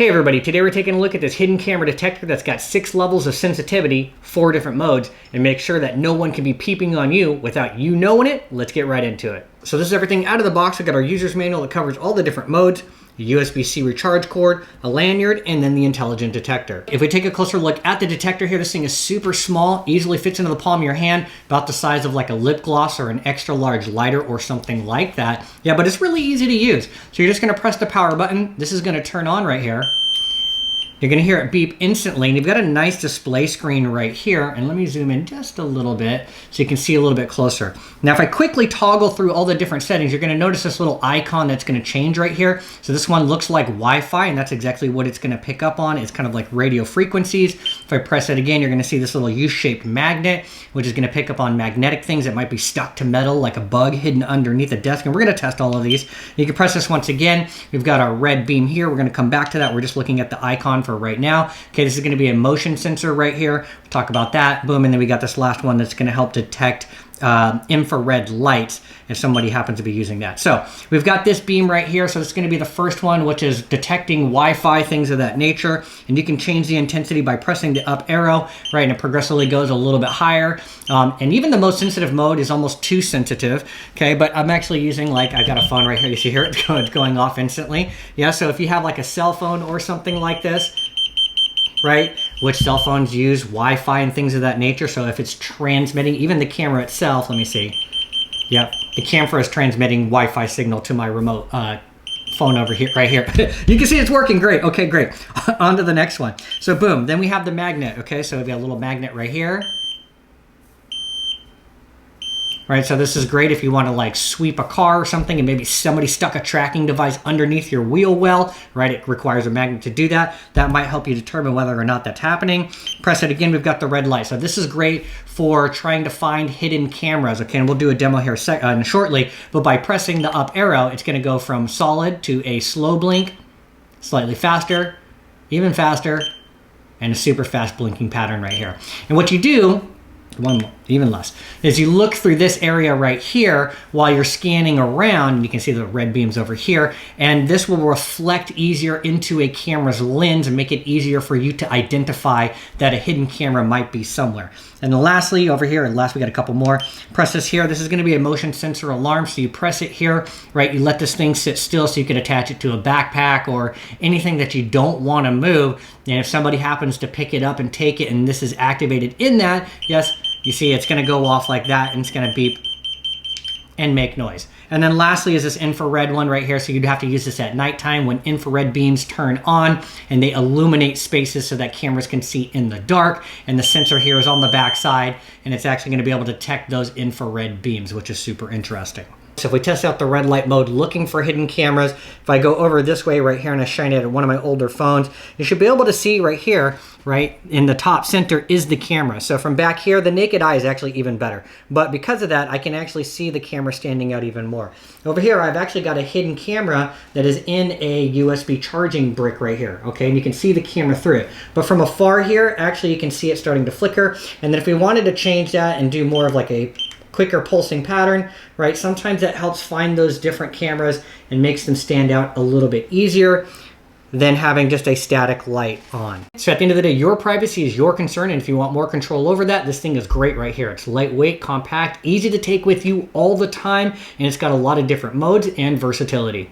Hey everybody, today we're taking a look at this hidden camera detector that's got 6 levels of sensitivity, 4 different modes, and make sure that no one can be peeping on you without you knowing it. Let's get right into it. So this is everything out of the box. We've got our user's manual that covers all the different modes, a USB-C recharge cord, a lanyard, and then the intelligent detector. If we take a closer look at the detector here, this thing is super small, easily fits into the palm of your hand, about the size of like a lip gloss or an extra large lighter or something like that. Yeah, but it's really easy to use. So you're just gonna press the power button. This is gonna turn on right here. You're gonna hear it beep instantly, and you've got a nice display screen right here. And let me zoom in just a little bit so you can see a little bit closer. Now, if I quickly toggle through all the different settings, you're gonna notice this little icon that's gonna change right here. So this one looks like Wi-Fi, and that's exactly what it's gonna pick up on. It's kind of like radio frequencies. If I press it again, you're gonna see this little U-shaped magnet, which is gonna pick up on magnetic things that might be stuck to metal, like a bug hidden underneath a desk. And we're gonna test all of these. You can press this once again. We've got our red beam here. We're gonna come back to that. We're just looking at the icon for right now. Okay, this is going to be a motion sensor right here. We'll talk about that. Boom, and then we got this last one that's going to help detect infrared lights if somebody happens to be using that. So we've got this beam right here. So it's going to be the first one, which is detecting Wi-Fi, things of that nature. And you can change the intensity by pressing the up arrow, right? And it progressively goes a little bit higher. And even the most sensitive mode is almost too sensitive. Okay, but I'm actually using, like, I've got a phone right here. You see here, it's going off instantly. Yeah, so if you have like a cell phone or something like this, right? Which cell phones use Wi-Fi and things of that nature. So if it's transmitting, even the camera itself, let me see. Yep, the camera is transmitting Wi-Fi signal to my remote phone over here, right here. You can see it's working great. Okay, great. On to the next one. So boom, then we have the magnet. Okay, so we've got a little magnet right here. Right, so this is great if you want to like sweep a car or something and maybe somebody stuck a tracking device underneath your wheel well, right? It requires a magnet to do that. That might help you determine whether or not that's happening. Press it again, we've got the red light. So this is great for trying to find hidden cameras. Okay, and we'll do a demo here shortly, but by pressing the up arrow, it's gonna go from solid to a slow blink, slightly faster, even faster, and a super fast blinking pattern right here. And what you do, even less, is you look through this area right here while you're scanning around, and you can see the red beams over here, and this will reflect easier into a camera's lens and make it easier for you to identify that a hidden camera might be somewhere. And then lastly, over here, and last we got a couple more, press this here. This is going to be a motion sensor alarm, so you press it here, right? You let this thing sit still so you can attach it to a backpack or anything that you don't want to move. And if somebody happens to pick it up and take it, and this is activated in that, yes, you see it's going to go off like that, and it's going to beep and make noise. And then lastly is this infrared one right here. So you'd have to use this at nighttime when infrared beams turn on and they illuminate spaces so that cameras can see in the dark. And the sensor here is on the back side, and it's actually going to be able to detect those infrared beams, which is super interesting. So if we test out the red light mode, looking for hidden cameras, if I go over this way right here and I shine it at one of my older phones, you should be able to see right here, right in the top center is the camera. So from back here, the naked eye is actually even better. But because of that, I can actually see the camera standing out even more. Over here, I've actually got a hidden camera that is in a USB charging brick right here, okay? And you can see the camera through it. But from afar here, actually you can see it starting to flicker. And then if we wanted to change that and do more of like a quicker pulsing pattern, right? Sometimes that helps find those different cameras and makes them stand out a little bit easier than having just a static light on. So at the end of the day, your privacy is your concern, and if you want more control over that, this thing is great right here. It's lightweight, compact, easy to take with you all the time, and it's got a lot of different modes and versatility.